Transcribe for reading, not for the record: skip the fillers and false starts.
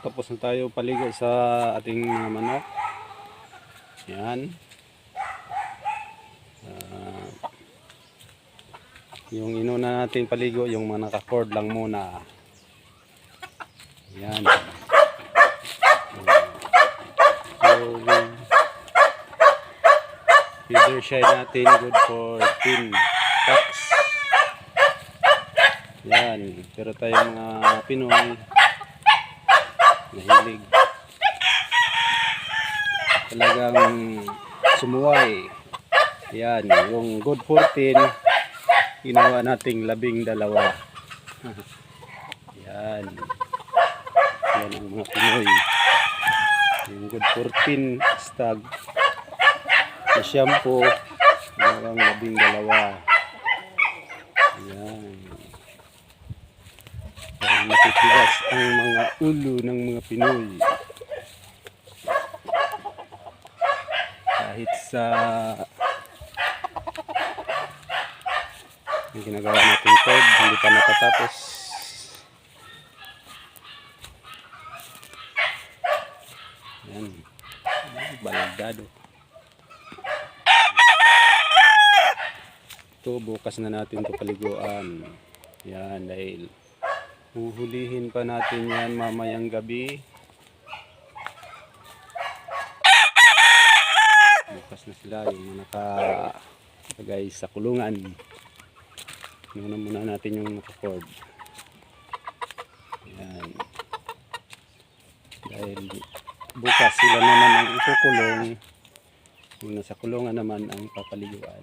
tapos na tayo paligo sa ating mga manok. Yan. Yung inuna natin paligo, yung mga naka-cord lang muna. Yan. Feeder shine natin, good for 10 packs. Yan. Pero tayo mga Pinoy, nahilig talagang sumuway. Yan, yung good 14 ginawa nating 12. Yan. Yan ang mga Pinoy. Yung good 14 stag na shampoo ginawang 12. Yan. Parang matitigas ang mga ulo ng mga Pinoy. Kahit sa yung ginagawa natin code, hindi pa natatapos. Yan. Baldado. Ito, bukas na natin ito paliguan. Yan, dahil huhulihin pa natin yan mamayang gabi. Bukas na sila yung nakalagay sa kulungan. Muna natin yung naka-cord. Yan. Dahil bukas sila naman ang ikukulong. Yung nasa kulungan naman ang papaliguan.